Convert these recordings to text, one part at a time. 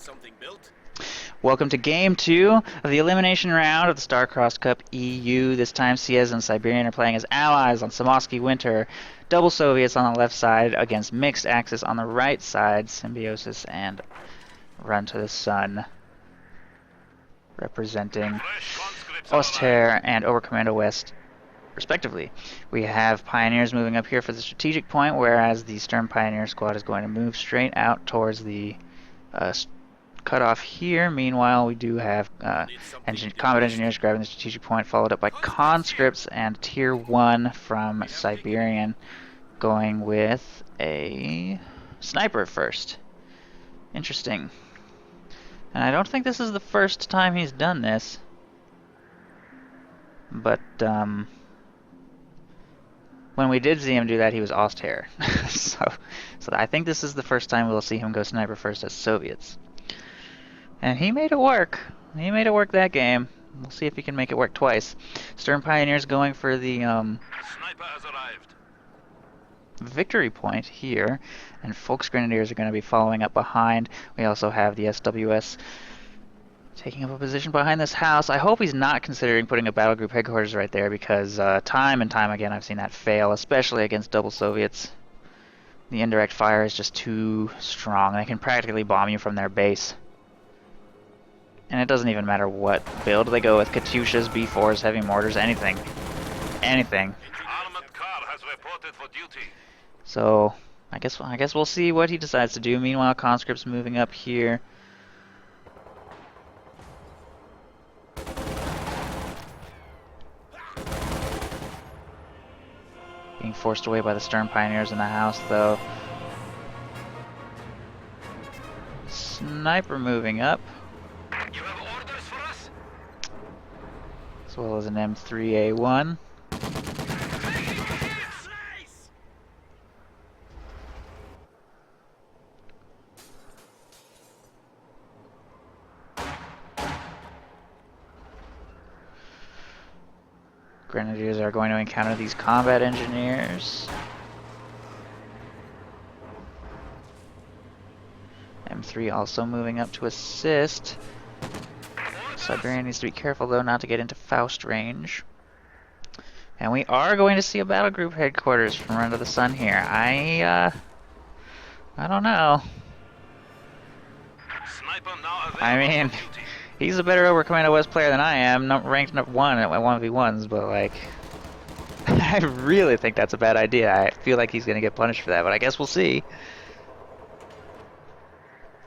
something built? Welcome to Game 2 of the Elimination Round of the Star-Crossed Cup EU. This time, Siez and Siberian are playing as allies on Samosky Winter. Double Soviets on the left side against Mixed Axis on the right side. Symbiosis and Run to the Sun representing Allstars and Overcommando West, respectively. We have Pioneers moving up here for the strategic point, whereas the Stern Pioneer squad is going to move straight out towards the cut off here. Meanwhile, we do have combat engineers grabbing the strategic point, followed up by conscripts and tier 1 from Siberian, going with a sniper first. Interesting. And I don't think this is the first time he's done this, but when we did see him do that, he was Allstars. so I think this is the first time we'll see him go sniper first as Soviets. And he made it work. He made it work that game. We'll see if he can make it work twice. Stern Pioneers going for the Sniper has arrived. victory point here, and Folks Grenadiers are going to be following up behind. We also have the SWS taking up a position behind this house. I hope he's not considering putting a battle group headquarters right there, because time and time again I've seen that fail, especially against double Soviets. The indirect fire is just too strong. They can practically bomb you from their base. And it doesn't even matter what build they go with. Katyushas, B4s, heavy mortars, anything. Anything. Armored car has reported for duty. So, I guess we'll see what he decides to do. Meanwhile, conscripts moving up here. Being forced away by the Stern Pioneers in the house, though. Sniper moving up. You have orders for us? As well as an M3A1. Grenadiers are going to encounter these combat engineers. M3 also moving up to assist. Siberian needs to be careful, though, not to get into Faust range. And we are going to see a battle group headquarters from Run to the Sun here. I don't know. Sniper now I mean, he's a better Overcommando West player than I am, not ranked up 1 at 1v1s, but, like, I really think that's a bad idea. I feel like he's going to get punished for that, but I guess we'll see.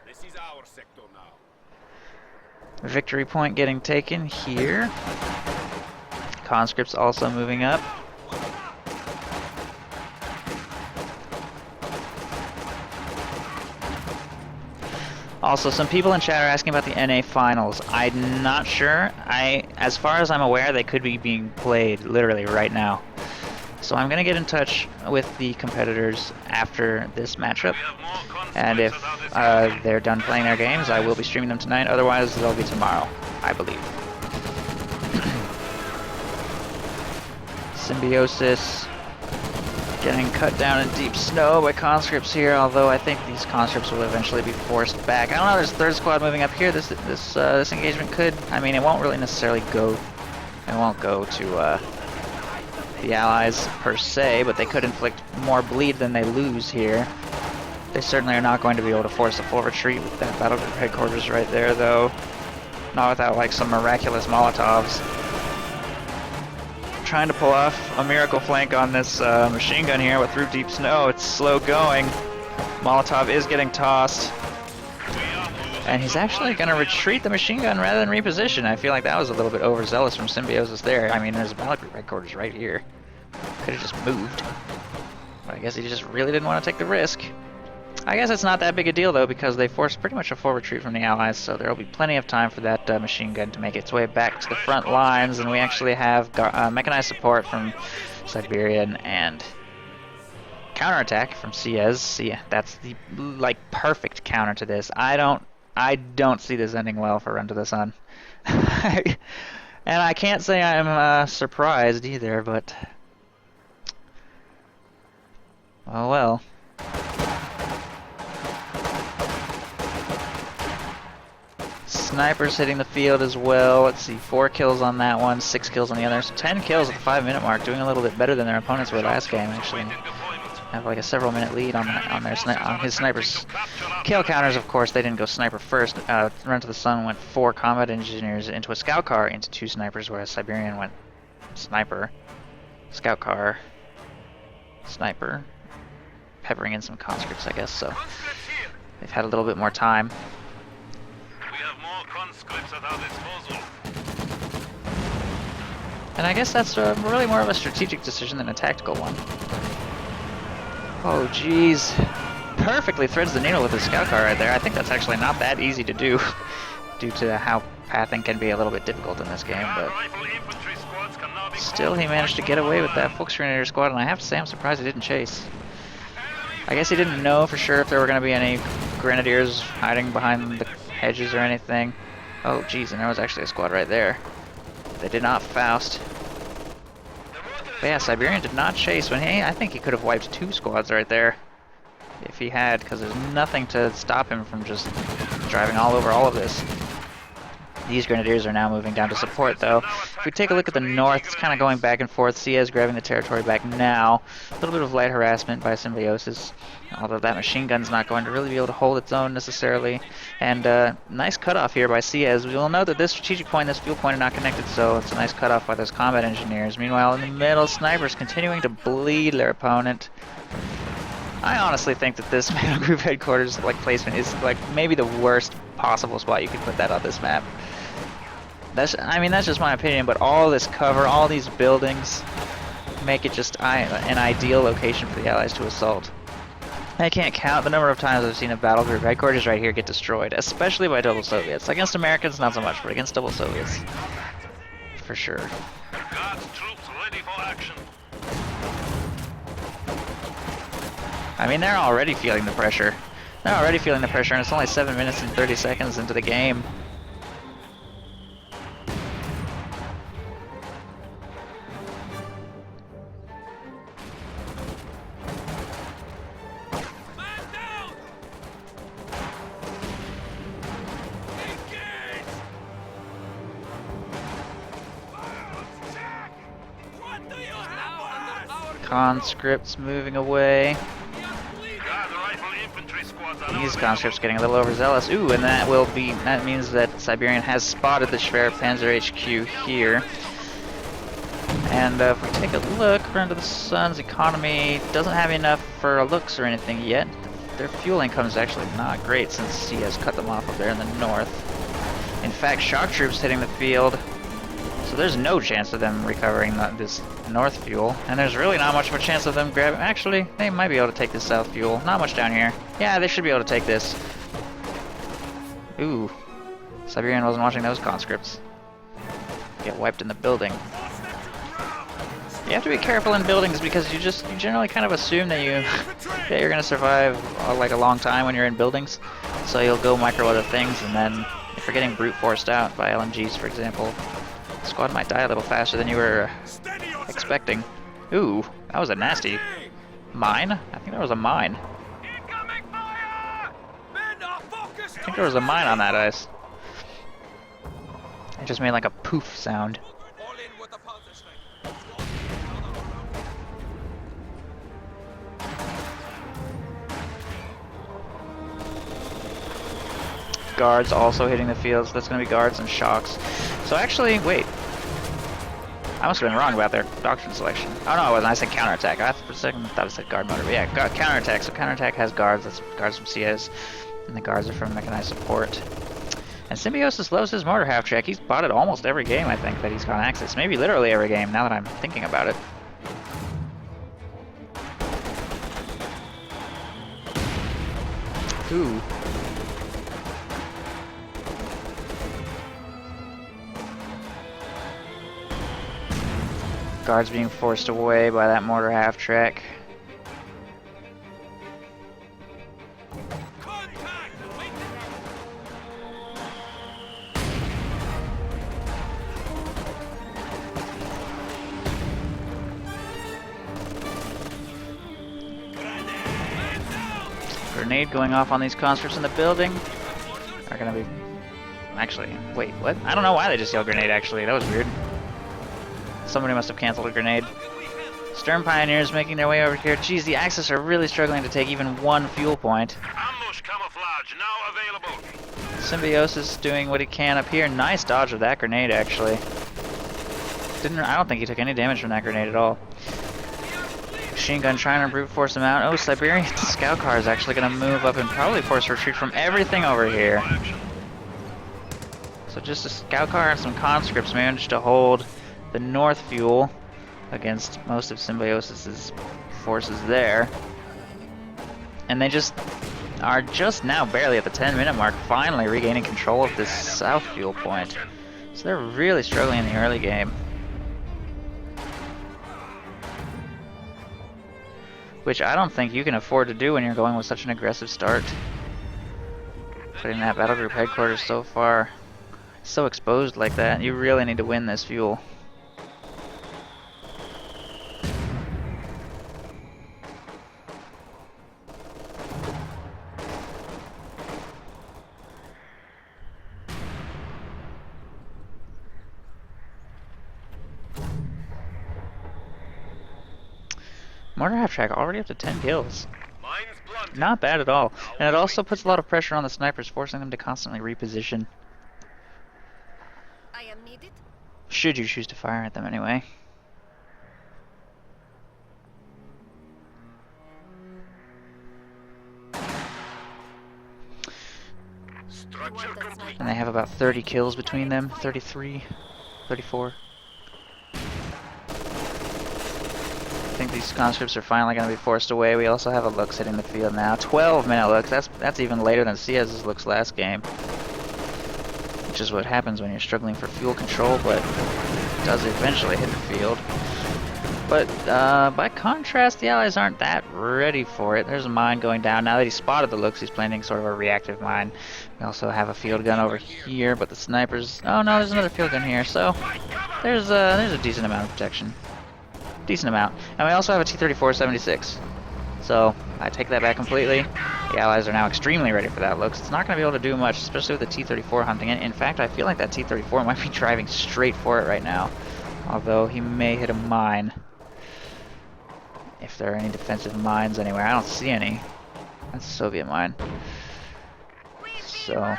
This is our sector now. Victory point getting taken here. Conscripts also moving up. Also, some people in chat are asking about the NA finals. I'm not sure. As far as I'm aware, they could be being played literally right now. So I'm gonna get in touch with the competitors after this matchup, and if they're done playing their games, I will be streaming them tonight. Otherwise, they'll be tomorrow, I believe. Symbiosis getting cut down in deep snow by conscripts here, although I think these conscripts will eventually be forced back. I don't know, there's third squad moving up here. This engagement could, I mean, it won't really necessarily go, it won't go to the allies per se, but they could inflict more bleed than they lose here. They certainly are not going to be able to force a full retreat with that battle group headquarters right there, though. Not without, like, some miraculous Molotovs. Trying to pull off a miracle flank on this machine gun here, but through deep snow, it's slow going. Molotov is getting tossed. And he's actually going to retreat the machine gun rather than reposition. I feel like that was a little bit overzealous from Symbiosis there. I mean, there's a battle group headquarters right here. Could have just moved. But I guess he just really didn't want to take the risk. I guess it's not that big a deal, though, because they forced pretty much a full retreat from the Allies, so there will be plenty of time for that machine gun to make its way back to the front lines, and we actually have mechanized support from Siberian and counterattack from Siez. Yeah, that's the, like, perfect counter to this. I don't see this ending well for Run to the Sun. And I can't say I'm surprised either, but... oh well. snipers hitting the field as well. Let's see, 4 kills on that one, 6 kills on the other. So 10 kills at the 5-minute mark, doing a little bit better than their opponents were last game, actually. Have like a several minute lead on his snipers. Kill counters, of course, they didn't go sniper first. Run to the Sun went 4 combat engineers into a scout car into 2 snipers, whereas Siberian went sniper, scout car, sniper, peppering in some conscripts, I guess. So they've had a little bit more time. We have more conscripts at our disposal. And I guess that's really more of a strategic decision than a tactical one. Oh, jeez. Perfectly threads the needle with the scout car right there. I think that's actually not that easy to do, due to how pathing can be a little bit difficult in this game, but still he managed to get away with that Volksgrenadier squad, and I have to say I'm surprised he didn't chase. I guess he didn't know for sure if there were going to be any grenadiers hiding behind the hedges or anything. Oh, jeez, and there was actually a squad right there. They did not Faust. But yeah, Siberian did not chase when I think he could have wiped 2 squads right there if he had, because there's nothing to stop him from just driving all over all of this. These grenadiers are now moving down to support, though. If we take a look at the north, it's kind of going back and forth. Cia is grabbing the territory back now. A little bit of light harassment by Symbiosis, although that machine gun's not going to really be able to hold its own necessarily. And nice cutoff here by Cia, as we will know that this strategic point and this fuel point are not connected, so it's a nice cutoff by those combat engineers. Meanwhile, in the middle, snipers continuing to bleed their opponent. I honestly think that this Metal Group headquarters placement is maybe the worst possible spot you could put that on this map. That's just my opinion, but all this cover, all these buildings, make it just an ideal location for the Allies to assault. I can't count the number of times I've seen a battle group headquarters right here get destroyed, especially by double Soviets. Against Americans, not so much, but against double Soviets, for sure. God's troops ready for action. I mean, they're already feeling the pressure. They're already feeling the pressure, and it's only 7 minutes and 30 seconds into the game. Conscripts moving away. These conscripts getting a little overzealous. Ooh, and that means that Siberian has spotted the Schwer Panzer HQ here. And if we take a look, Run to the Sun's economy doesn't have enough for looks or anything yet. Their fuel income is actually not great since he has cut them off up there in the north. In fact, shock troops hitting the field, so there's no chance of them recovering this north fuel, and there's really not much of a chance of them grabbing. Actually, they might be able to take this south fuel. Not much down here. Yeah, they should be able to take this. Ooh, Siberian wasn't watching those conscripts get wiped in the building. You have to be careful in buildings because you generally kind of assume that you're gonna survive like a long time when you're in buildings. So you'll go micro other things, and then if you're getting brute forced out by LMGs, for example, the squad might die a little faster than you were expecting. Ooh, that was a nasty mine. I think there was a mine. I think there was a mine on that ice. It just made like a poof sound. Guards also hitting the field, so that's going to be guards and shocks. So actually, wait. I must have been wrong about their doctrine selection. Oh no, it wasn't. I said counterattack. For a second I thought it said guard motor. But yeah, counterattack. So counterattack has guards. That's guards from CS. And the guards are from mechanized support. And Symbiosis loves his mortar half track. He's bought it almost every game, I think, that he's got access. Maybe literally every game, now that I'm thinking about it. Ooh. Guards being forced away by that mortar half track. Grenade going off on these conscripts in the building. Are gonna be Actually, wait, what? I don't know why they just yelled grenade, actually. That was weird. Somebody must have canceled a grenade. Stern Pioneers making their way over here. Geez, the Axis are really struggling to take even one fuel point. Ambush camouflage now available. Symbiosis doing what he can up here. Nice dodge of that grenade, actually. I don't think he took any damage from that grenade at all. Machine gun trying to brute force him out. Oh, Siberian scout car is actually going to move up and probably force retreat from everything over here. So just a scout car and some conscripts managed to hold the north fuel against most of Symbiosis' forces there. And they just are just now barely at the 10-minute mark, finally regaining control of this south fuel point. So they're really struggling in the early game. Which I don't think you can afford to do when you're going with such an aggressive start. Putting that battle group headquarters so far, so exposed like that, you really need to win this fuel. Mortar half track already up to 10 kills. Not bad at all. And it also puts a lot of pressure on the snipers, forcing them to constantly reposition. I am needed. Should you choose to fire at them anyway. And they have about 30 kills between them. 33, 34. I think these conscripts are finally going to be forced away. We also have a Lux hitting the field now. 12-minute Lux. That's even later than Ciez's Lux last game. Which is what happens when you're struggling for fuel control, but it does eventually hit the field. But by contrast, the Allies aren't that ready for it. There's a mine going down. Now that he spotted the Lux, he's planning sort of a reactive mine. We also have a field gun over here, but the snipers... Oh no, there's another field gun here. So there's a decent amount of protection. Decent amount. And we also have a T-34-76. So I take that back completely. The Allies are now extremely ready for that Lux. It's not going to be able to do much, especially with the T-34 hunting it. In fact, I feel like that T-34 might be driving straight for it right now. Although he may hit a mine. If there are any defensive mines anywhere. I don't see any. That's a Soviet mine. So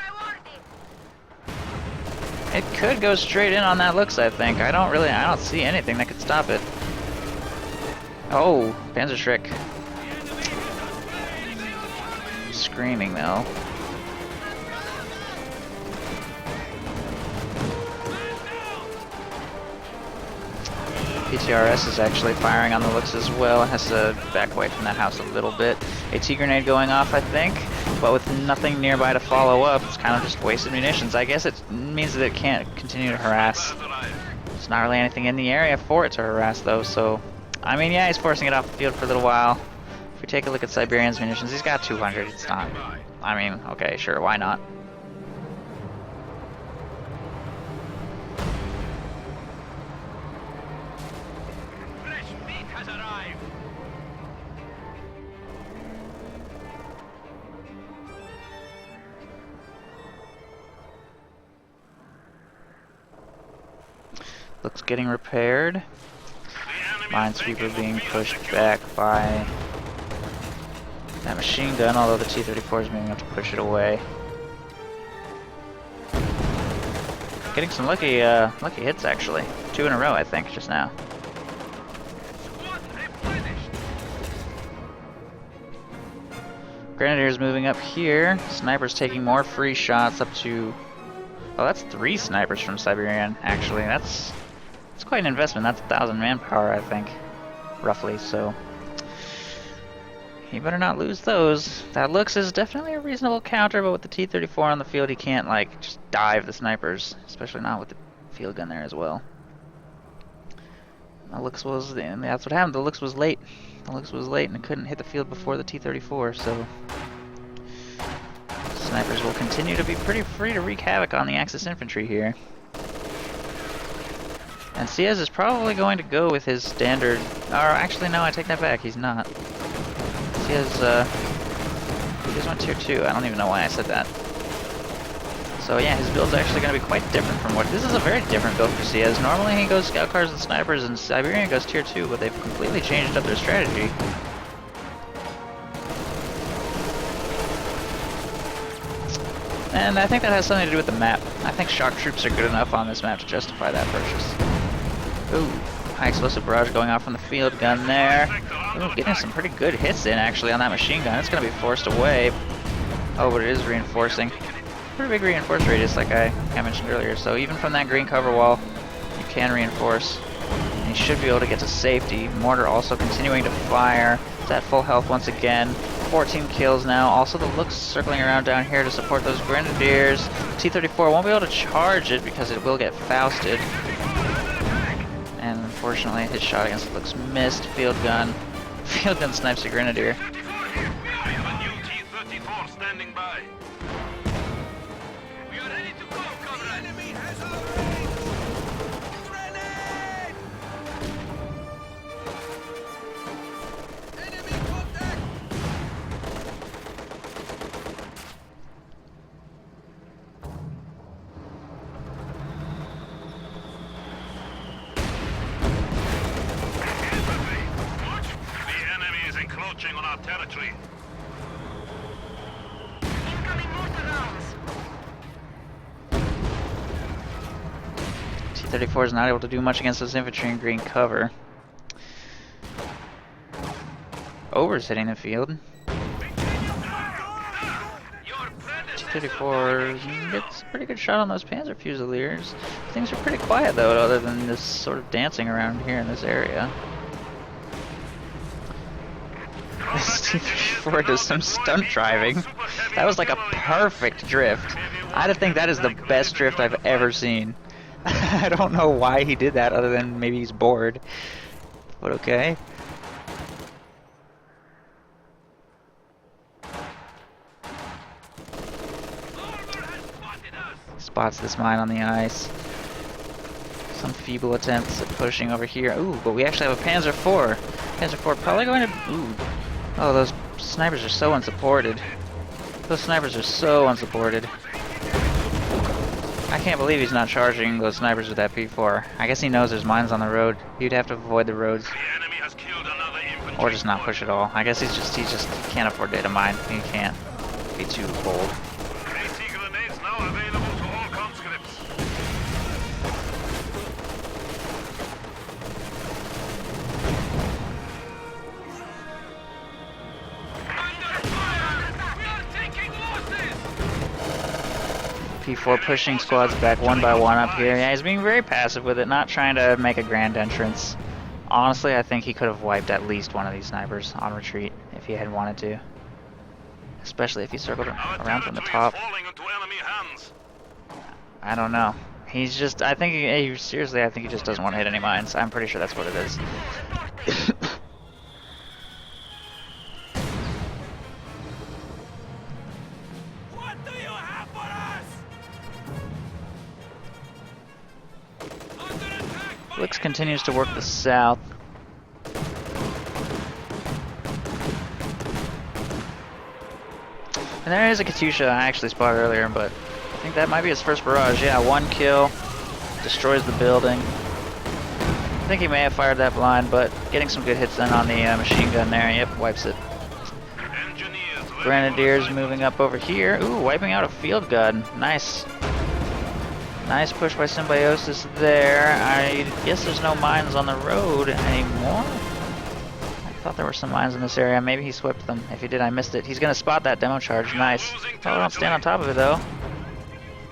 it could go straight in on that Lux, I think. I don't see anything that could stop it. Oh, Panzerschreck. Screaming though. PTRS is actually firing on the Lux as well. It has to back away from that house a little bit. AT grenade going off, I think, but with nothing nearby to follow up, it's kind of just wasted munitions. I guess it means that it can't continue to harass. There's not really anything in the area for it to harass though, so... I mean, yeah, he's forcing it off the field for a little while. If we take a look at Siberian's munitions, he's got 200. It's not... I mean, okay, sure, why not? Looks getting repaired. Minesweeper being pushed back by that machine gun, although the T-34 is moving up to push it away. Getting some lucky hits actually. 2 in a row, I think, just now. Grenadiers moving up here. Snipers taking more free shots up to... Oh, that's 3 snipers from Siberian, actually. That's quite an investment. That's 1,000 manpower, I think, roughly, so... He better not lose those. That looks is definitely a reasonable counter, but with the T-34 on the field, he can't, like, just dive the snipers, especially not with the field gun there as well. The Lux was, and that's what happened. The Lux was late. The Lux was late, and it couldn't hit the field before the T-34, so... Snipers will continue to be pretty free to wreak havoc on the Axis infantry here. And Ciez is probably going to go with his standard... Or actually, no, I take that back. He's not. Ciez went tier 2. I don't even know why I said that. So yeah, his build's actually going to be quite different from what... This is a very different build for CS. Normally he goes scout cars and snipers, and Siberian goes tier 2, but they've completely changed up their strategy. And I think that has something to do with the map. I think shock troops are good enough on this map to justify that purchase. Ooh, high explosive barrage going off from the field gun there. Ooh, getting some pretty good hits in actually on that machine gun. It's going to be forced away. Oh, but it is reinforcing. Pretty big reinforce radius like I mentioned earlier. So even from that green cover wall, you can reinforce. And you should be able to get to safety. Mortar also continuing to fire. It's at full health once again. 14 kills now. Also the looks circling around down here to support those grenadiers. T-34 won't be able to charge it because it will get fausted. And unfortunately his shot against the looks missed. Field gun. Field gun snipes a grenadier. On our territory. T-34 is not able to do much against those infantry in green cover. Over's hitting the field. T-34 gets a pretty good shot on those Panzer Fusiliers. Things are pretty quiet though, other than this sort of dancing around here in this area. This T-34 does some stunt driving. That was like a perfect drift. I think that is the best drift I've ever seen. I don't know why he did that other than maybe he's bored. But okay. Spots this mine on the ice. Some feeble attempts at pushing over here. Ooh, but we actually have a Panzer IV. Panzer IV probably going to... Ooh. Oh, those snipers are so unsupported. Those snipers are so unsupported. I can't believe he's not charging those snipers with that P4. I guess he knows there's mines on the road. He'd have to avoid the roads. Or just not push at all. I guess he just can't afford to hit a mine. He can't be too bold. P4 pushing squads back one by one up here. Yeah, he's being very passive with it, not trying to make a grand entrance. Honestly, I think he could have wiped at least one of these snipers on retreat if he had wanted to. Especially if he circled around from the top. I don't know. He's just, I think, seriously, I think he just doesn't want to hit any mines. I'm pretty sure that's what it is. Blix continues to work the south. And there is a Katyusha I actually spotted earlier, but I think that might be his first barrage. Yeah, one kill, destroys the building. I think he may have fired that blind, but getting some good hits in on the machine gun there. Yep, wipes it. Grenadiers moving up over here. Ooh, wiping out a field gun. Nice. Nice push by Symbiosis there. I guess there's no mines on the road anymore. I thought there were some mines in this area. Maybe he swept them. If he did, I missed it. He's going to spot that demo charge. Nice. Oh, don't stand on top of it, though.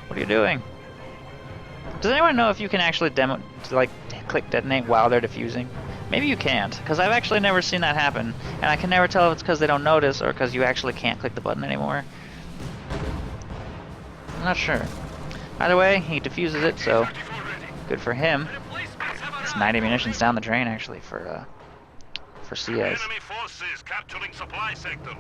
What are you doing? Does anyone know if you can actually click detonate while they're defusing? Maybe you can't, because I've actually never seen that happen. And I can never tell if it's because they don't notice or because you actually can't click the button anymore. I'm not sure. Either way, he defuses it, so good for him. It's 90 munitions down the drain, actually, for CS. Enemy forces capturing supply sector.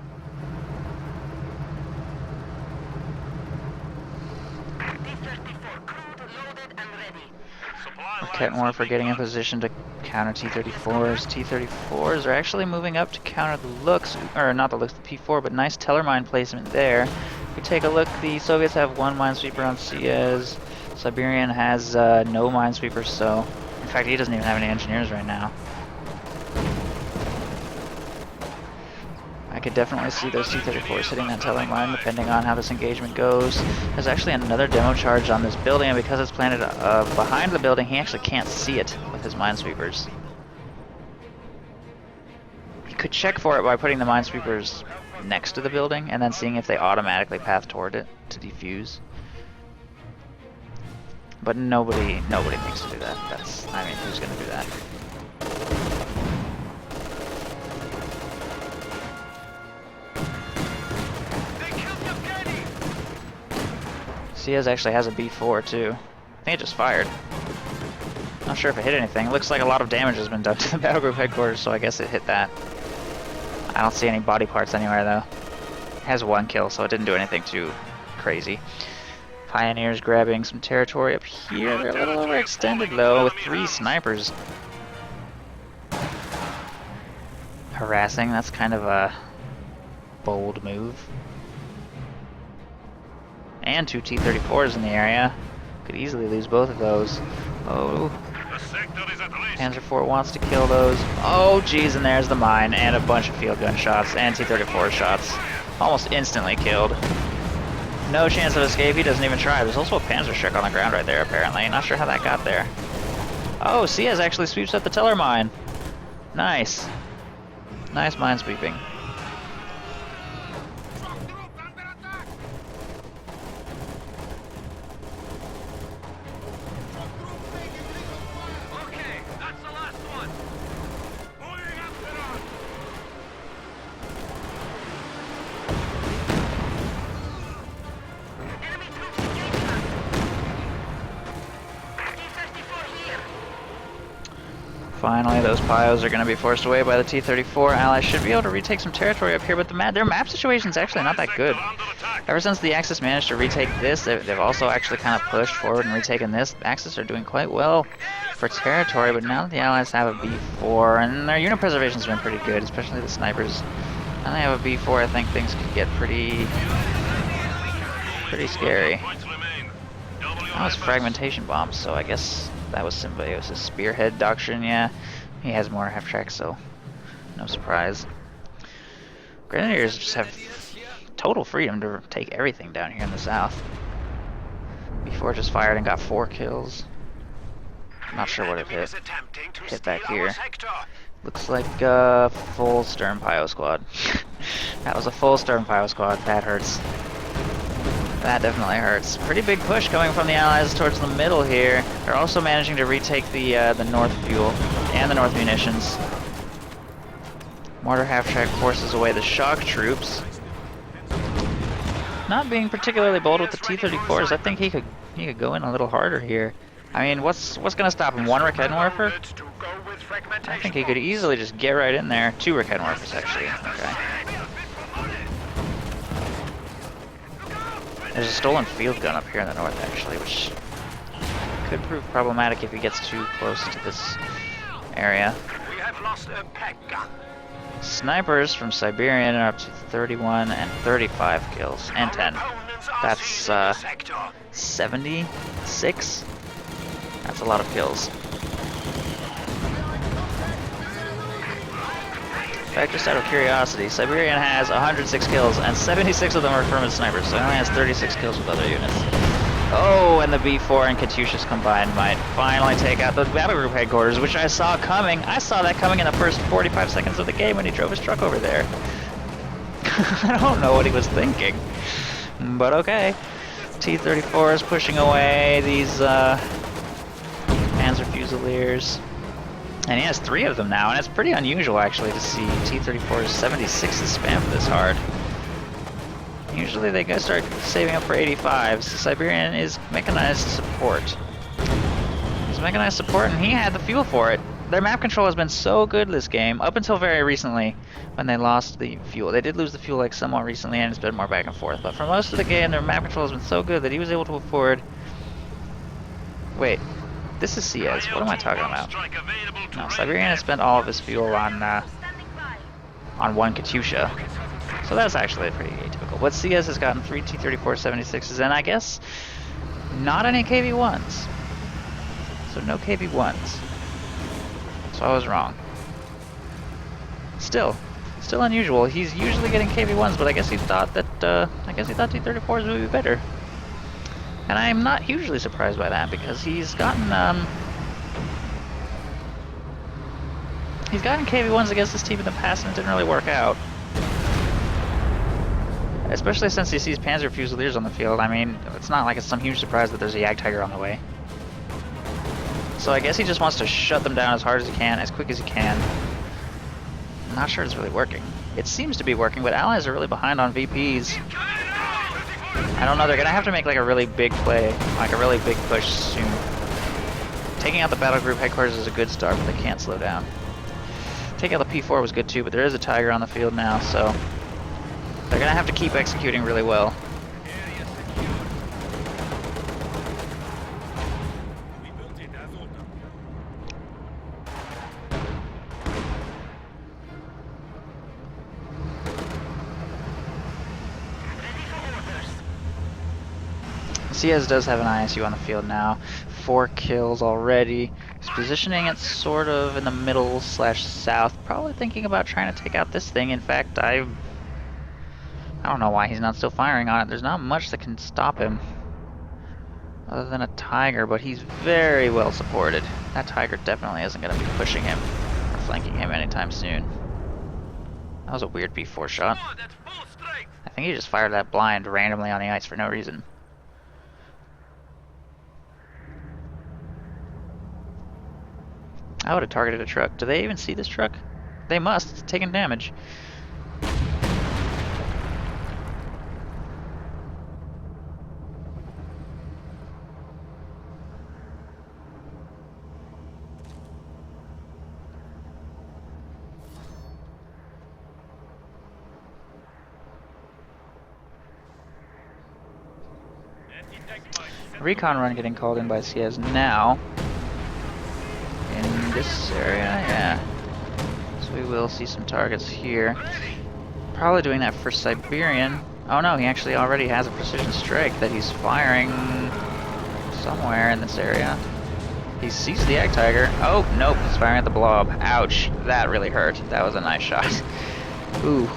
Ketmore for getting in position to counter T-34s. T-34s are actually moving up to counter the looks, or not the looks, the P4, but nice Tellermine placement there. If we take a look, the Soviets have 1 minesweeper on Siez. Siberian has no minesweepers, so in fact he doesn't even have any engineers right now. I could definitely see those T-34s hitting that telling line depending on how this engagement goes. There's actually another demo charge on this building, and because it's planted behind the building, he actually can't see it with his minesweepers. He could check for it by putting the minesweepers next to the building and then seeing if they automatically path toward it to defuse. But nobody thinks to do that. I mean, who's gonna do that? Siez actually has a B4 too. I think it just fired. Not sure if it hit anything. It looks like a lot of damage has been done to the battle group headquarters, so I guess it hit that. I don't see any body parts anywhere though. It has 1 kill, so it didn't do anything too crazy. Pioneers grabbing some territory up here. They're a little overextended though, with 3 snipers. Harassing, that's kind of a bold move. And 2 T-34s in the area. Could easily lose both of those. Oh. Panzer IV wants to kill those. Oh geez, and there's the mine, and a bunch of field gun shots, and T-34 shots. Almost instantly killed. No chance of escape, he doesn't even try. There's also a Panzerstück on the ground right there, apparently. Not sure how that got there. Oh, Siez actually sweeps up the teller mine. Nice. Nice mine sweeping. Finally, those Pios are going to be forced away by the T-34. Allies should be able to retake some territory up here, but their map situation is actually not that good. Ever since the Axis managed to retake this, they've also actually kind of pushed forward and retaken this. The Axis are doing quite well for territory, but now that the Allies have a B4, and their unit preservation has been pretty good, especially the snipers. Now they have a B4, I think things could get pretty scary. That was fragmentation bombs, so I guess that was Symbiosis' spearhead doctrine, yeah. He has more half-track, so no surprise. Grenadiers just have total freedom to take everything down here in the south. Before just fired and got 4 kills. Not sure what it hit. Hit back here. Looks like a full Stern Pio squad. That was a full Stern Pio squad. That hurts. That definitely hurts. Pretty big push coming from the Allies towards the middle here. They're also managing to retake the north fuel and the north munitions. Mortar half-track forces away the shock troops. Not being particularly bold with the T-34s. I think he could go in a little harder here. I mean, what's gonna stop him? 1 Raketenwerfer? I think he could easily just get right in there. 2 Raketenwerfers actually. Okay. There's a stolen field gun up here in the north, actually, which could prove problematic if he gets too close to this area. We have lost a pack gun. Snipers from Siberian are up to 31 and 35 kills, and 10. That's 76? That's a lot of kills. In fact, just out of curiosity, Siberian has 106 kills, and 76 of them are from his snipers, so he only has 36 kills with other units. Oh, and the B4 and Katyushas combined might finally take out the battle group headquarters, which I saw coming. I saw that coming in the first 45 seconds of the game when he drove his truck over there. I don't know what he was thinking, but okay. T-34 is pushing away these Panzer Fusiliers. And he has 3 of them now, and it's pretty unusual actually to see T-34's 76s spam this hard. Usually they start saving up for 85s. Siberian is mechanized support. He's mechanized support, and he had the fuel for it. Their map control has been so good this game, up until very recently when they lost the fuel. They did lose the fuel like somewhat recently, and it's been more back and forth. But for most of the game, their map control has been so good that he was able to afford... Wait. This is Siez. What am I talking about? No, Siberian has spent all of his fuel on 1 Katyusha. So that's actually pretty atypical. But CS has gotten 3 T-34-76s, and I guess not any KV-1s. So no KV-1s. So I was wrong. Still unusual. He's usually getting KV-1s, but I guess he thought that, T-34s would be better. And I'm not hugely surprised by that, because he's gotten KV-1s against this team in the past, and it didn't really work out. Especially since he sees Panzer Fusiliers on the field. I mean, it's not like it's some huge surprise that there's a Jagdtiger on the way. So I guess he just wants to shut them down as hard as he can, as quick as he can. I'm not sure it's really working. It seems to be working, but Allies are really behind on VPs. I don't know, they're gonna have to make like a really big play, like a really big push soon. Taking out the battle group headquarters is a good start, but they can't slow down. Taking out the P4 was good too, but there is a Tiger on the field now, so they're gonna have to keep executing really well. CS does have an ISU on the field now. 4 kills already. He's positioning it sort of in the middle / south. Probably thinking about trying to take out this thing. In fact, I don't know why he's not still firing on it. There's not much that can stop him. Other than a Tiger, but he's very well supported. That Tiger definitely isn't going to be pushing him or flanking him anytime soon. That was a weird B4 shot. I think he just fired that blind randomly on the ice for no reason. I would have targeted a truck. Do they even see this truck? They must. It's taking damage. Recon run getting called in by CS now. In this area, yeah. So we will see some targets here. Probably doing that for Siberian. Oh no, he actually already has a precision strike that he's firing somewhere in this area. He sees the Jagdtiger. Oh, nope, he's firing at the blob. Ouch, that really hurt. That was a nice shot. Ooh.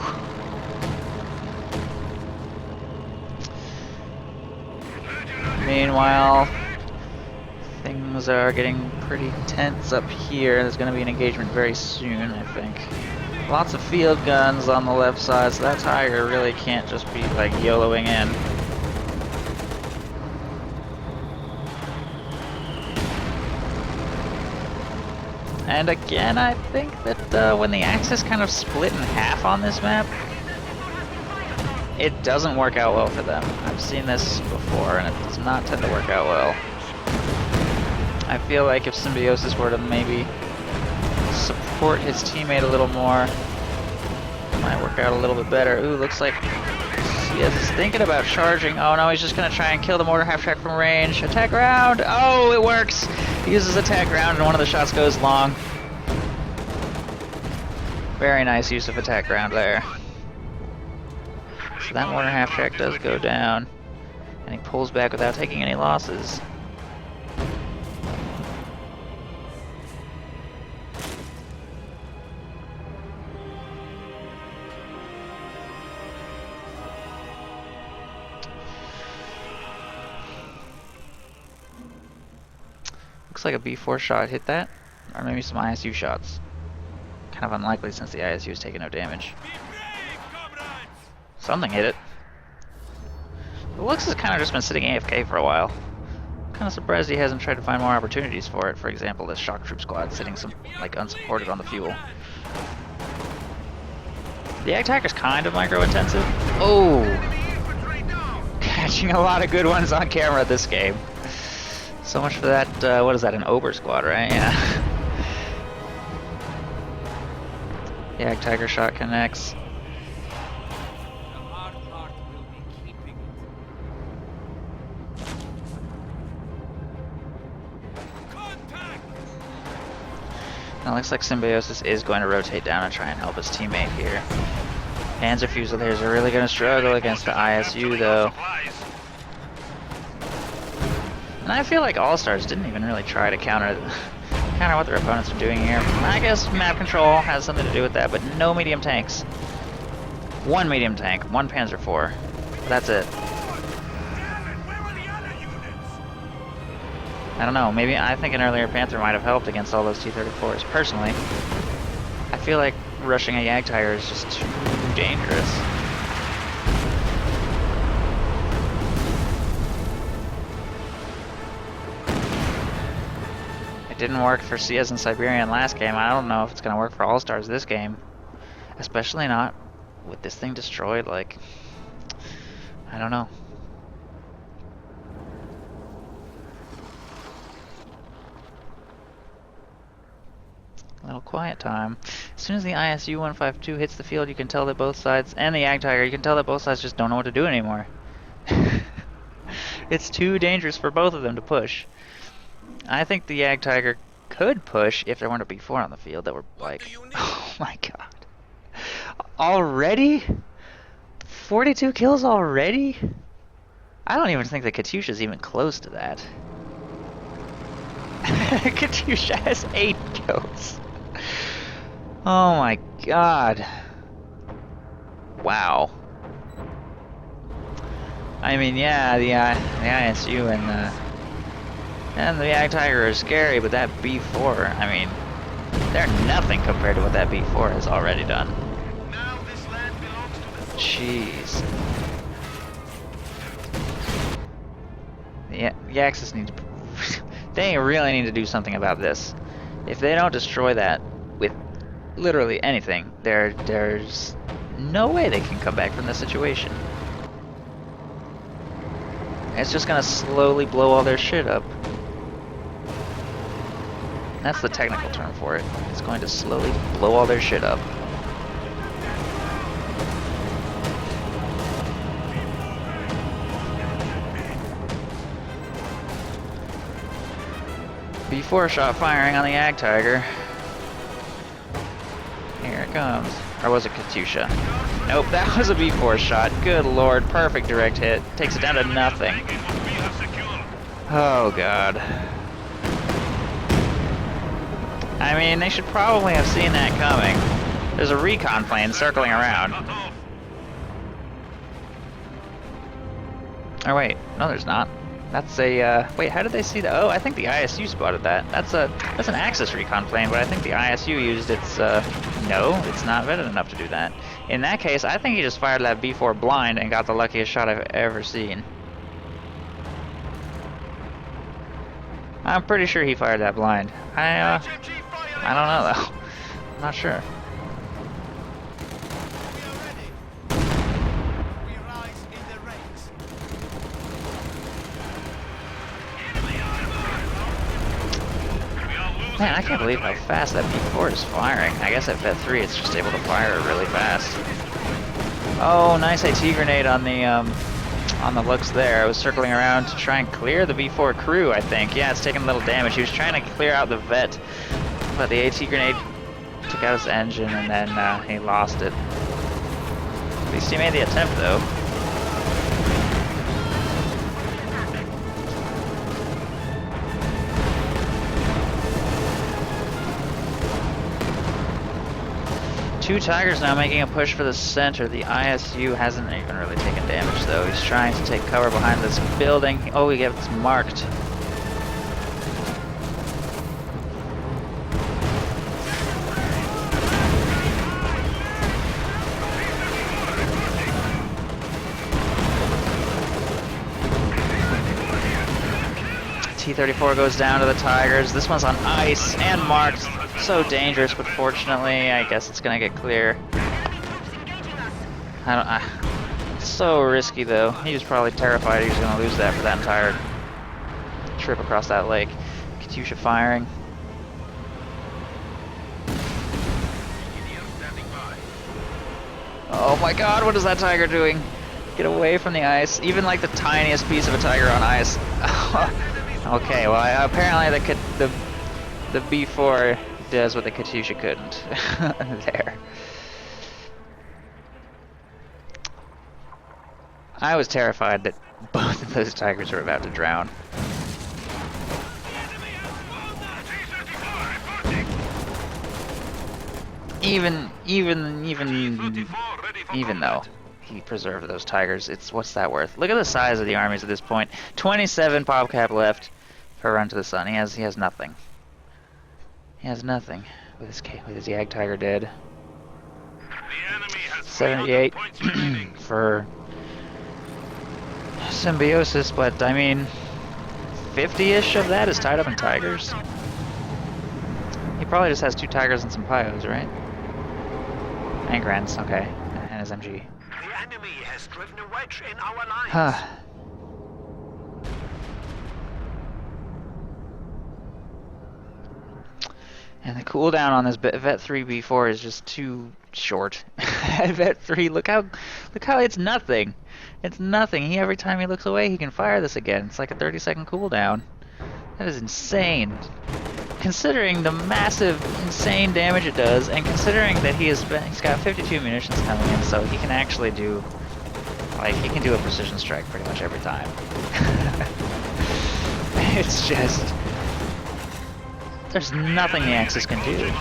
Meanwhile, things are getting pretty tense up here. There's going to be an engagement very soon, I think. Lots of field guns on the left side, so that Tiger really can't just be like YOLOing in. And again, I think that when the axis kind of split in half on this map, it doesn't work out well for them. I've seen this before, and it does not tend to work out well. I feel like if Symbiosis were to maybe support his teammate a little more, it might work out a little bit better. Ooh, looks like CS is thinking about charging. Oh no, he's just gonna try and kill the mortar half-track from range. Attack round! Oh, it works! He uses attack round and one of the shots goes long. Very nice use of attack round there. So that mortar half-track does go down, and he pulls back without taking any losses. Looks like a B4 shot hit that, or maybe some ISU shots. Kind of unlikely since the ISU is taking no damage. Something hit it. It looks has kind of just been sitting AFK for a while. Kind of surprised he hasn't tried to find more opportunities for it. For example, this shock troop squad sitting some like unsupported on the fuel. The Jagdtiger's kind of micro-intensive. Oh! Catching a lot of good ones on camera this game. So much for that, what is that, an Ober squad, right? Yeah. Jagdtiger shot connects. Now it looks like Symbiosis is going to rotate down and try and help his teammate here. Panzer Fusiliers are really going to struggle against the ISU, though. And I feel like All-Stars didn't even really try to counter what their opponents are doing here. I guess map control has something to do with that, but no medium tanks. One medium tank, one Panzer IV. That's it. I don't know, maybe I think an earlier Panther might have helped against all those T-34s. Personally, I feel like rushing a Jagdtiger is just too dangerous. It didn't work for CS and Siberian last game. I don't know if it's going to work for All-Stars this game. Especially not with this thing destroyed, like... I don't know. A little quiet time. As soon as the ISU 152 hits the field, you can tell that both sides, and the Jagdtiger, you can tell that both sides just don't know what to do anymore. It's too dangerous for both of them to push. I think the Jagdtiger could push if there weren't a B4 on the field that were like, oh my god. Already? 42 kills already? I don't even think the Katyusha's even close to that. Katyusha has 8 kills. Oh my god. Wow. I mean, yeah, the ISU and the Jagdtiger are scary, but that B4, I mean, they're nothing compared to what that B4 has already done. Now this land belongs to the Jeez. The Axis need to... they really need to do something about this. If they don't destroy that with literally anything, there's no way they can come back from this situation. It's just gonna slowly blow all their shit up. That's the technical term for it. It's going to slowly blow all their shit up. B4 shot firing on the Jagdtiger. Here it comes. Or was it Katyusha? Nope, that was a B4 shot. Good lord, perfect direct hit. Takes it down to nothing. Oh god. I mean, they should probably have seen that coming. There's a recon plane circling around. Oh wait, no there's not. That's a, wait, how did they see that? Oh, I think the ISU spotted that. That's an Axis recon plane, but I think the ISU used its, no, it's not vetted enough to do that. In that case, I think he just fired that B4 blind and got the luckiest shot I've ever seen. I'm pretty sure he fired that blind. I don't know though. I'm not sure. Man, I can't believe how fast that B4 is firing. I guess at Vet 3 it's just able to fire really fast. Oh, nice AT grenade on the looks there. I was circling around to try and clear the B4 crew, I think. Yeah, it's taking a little damage. He was trying to clear out the Vet, but the AT grenade took out his engine and then he lost it. At least he made the attempt though. Two Tigers now making a push for the center. The ISU hasn't even really taken damage though. He's trying to take cover behind this building. Oh, he gets marked. T-34 goes down to the Tigers. This one's on ice and marked. So dangerous, but fortunately, I guess it's gonna get clear. So risky though. He was probably terrified he was gonna lose that for that entire trip across that lake. Katyusha firing. Oh my god, what is that Tiger doing? Get away from the ice. Even like the tiniest piece of a Tiger on ice. Okay, well apparently the B4 does what the Katyusha couldn't. There. I was terrified that both of those tigers were about to drown. Even though he preserved those tigers, what's that worth? Look at the size of the armies at this point. 27 PopCap left for Run to the Sun. He has nothing. He has nothing with his Yag Tiger dead. 78 for Symbiosis, but I mean, 50-ish of that is tied up in tigers. He probably just has 2 tigers and some Pyos, right? And Grants, okay, and his MG. The enemy has driven a wedge in our lines. Huh. And the cooldown on this Vet 3 B4 is just too short. Vet 3, look how it's nothing. It's nothing. Every time he looks away, he can fire this again. It's like a 30-second cooldown. That is insane. Considering the massive, insane damage it does, and considering that he's got 52 munitions coming in, so he can actually do, like, he can do a precision strike pretty much every time. It's just, there's nothing the Axis can do.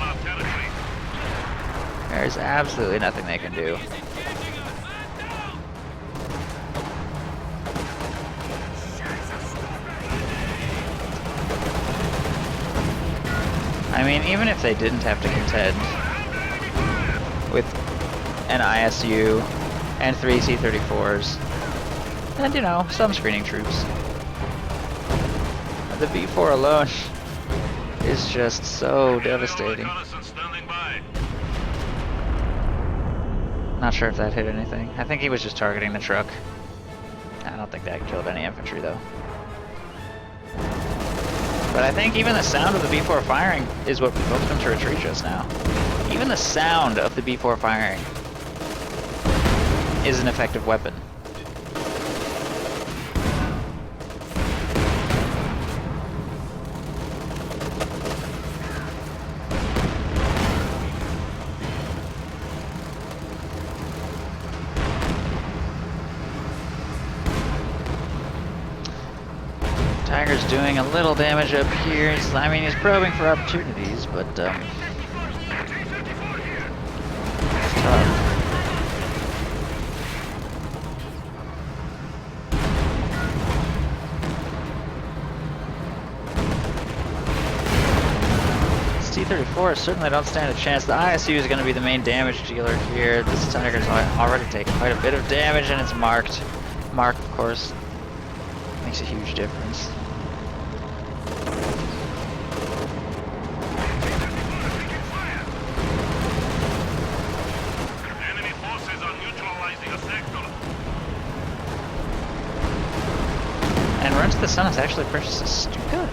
There's absolutely nothing they can do. I mean, even if they didn't have to contend with an ISU and 3 C-34s, and, you know, some screening troops, the B4 alone is just so devastating. Not sure if that hit anything. I think he was just targeting the truck. I don't think that killed any infantry, though. But I think even the sound of the B4 firing is what provoked them to retreat just now. Even the sound of the B4 firing is an effective weapon. Tiger's doing a little damage up here. I mean, he's probing for opportunities, but it's tough. T-34s certainly don't stand a chance. The ISU is going to be the main damage dealer here. This Tiger's already taken quite a bit of damage, and it's marked. Mark, of course, makes a huge difference. And Run to the Sun is actually purchased a Stuka.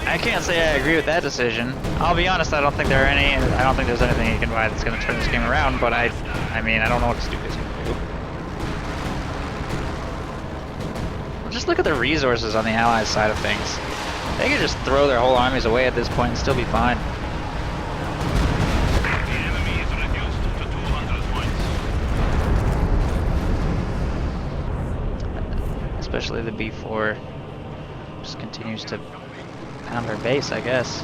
I can't say I agree with that decision. I'll be honest, I don't think there's anything you can buy that's going to turn this game around, but I mean, I don't know what Stuka's going to do. Well, just look at the resources on the Allies side of things. They could just throw their whole armies away at this point and still be fine. Especially the B4 just continues to pound their base, I guess.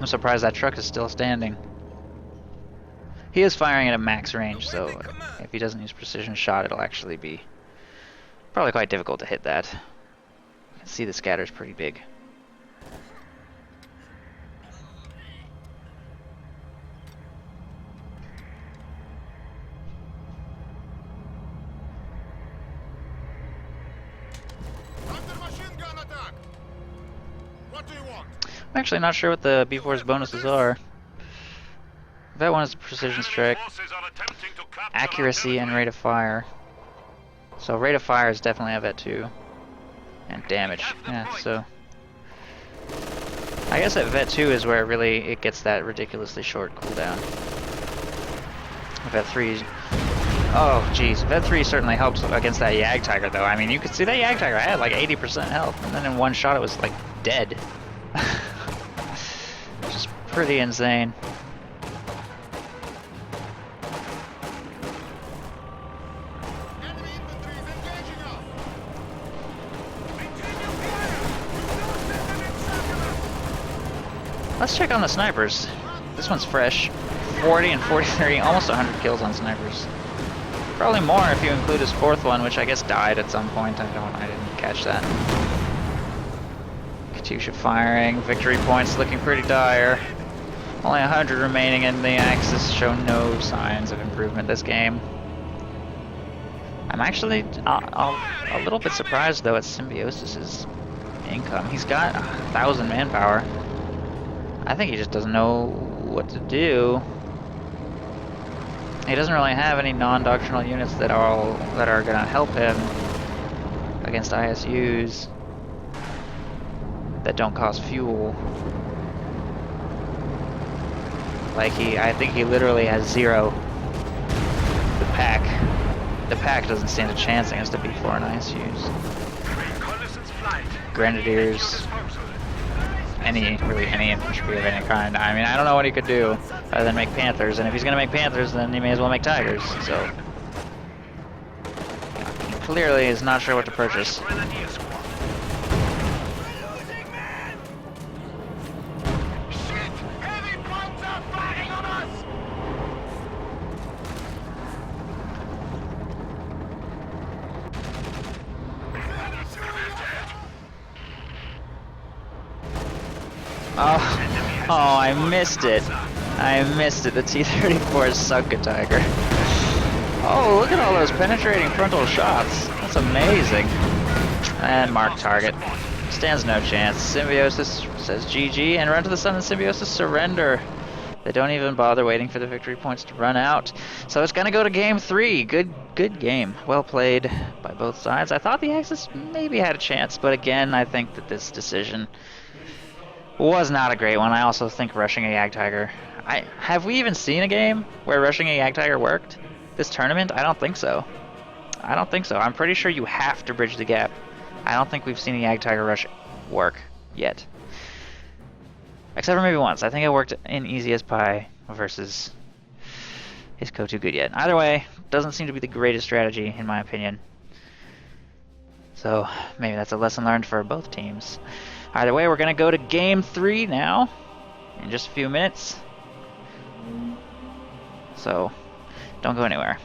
I'm surprised that truck is still standing. He is firing at a max range, so if he doesn't use precision shot, it'll actually be probably quite difficult to hit that. You can see the scatter's pretty big. I'm actually not sure what the B4's bonuses are. That one is precision strike, accuracy, and rate of fire. So rate of fire is definitely a Vet 2. And damage. Yeah, so I guess at Vet 2 is where it gets that ridiculously short cooldown. Vet 3, oh jeez, Vet 3 certainly helps against that Yag Tiger though. I mean, you could see that Yag Tiger had like 80% health, and then in one shot it was like dead. Just pretty insane. let's check on the snipers. This one's fresh. 40 and 43, almost 100 kills on snipers. Probably more if you include his fourth one, which I guess died at some point. I didn't catch that. Katusha firing, victory points looking pretty dire. Only 100 remaining, and the Axis show no signs of improvement this game. I'm actually a little bit surprised though at Symbiosis' income. He's got 1,000 manpower. I think he just doesn't know what to do. He doesn't really have any non-doctrinal units that are gonna help him against ISUs that don't cost fuel. Like I think he literally has 0. The pack doesn't stand a chance against a B4 and ISUs. Grenadiers, any infantry of any kind. I mean, I don't know what he could do other than make Panthers, and if he's gonna make Panthers, then he may as well make Tigers, so. He clearly is not sure what to purchase. Oh, I missed it. I missed it. The T-34 sunk a Tiger. Oh, look at all those penetrating frontal shots. That's amazing. And mark target. Stands no chance. Symbiosis says GG, and Run to the Sun and Symbiosis surrender. They don't even bother waiting for the victory points to run out. So it's gonna go to game 3. Good game. Well played by both sides. I thought the Axis maybe had a chance, but again, I think that this decision was not a great one. I also think rushing a Yag Tiger. Have we even seen a game where rushing a Yag Tiger worked? This tournament? I don't think so. I don't think so. I'm pretty sure you have to bridge the gap. I don't think we've seen a Yag Tiger rush work yet. Except for maybe once. I think it worked in Easy as Pie versus his Coh2 good yet. Either way, doesn't seem to be the greatest strategy in my opinion. So maybe that's a lesson learned for both teams. Either way, we're going to go to game 3 now in just a few minutes. So don't go anywhere.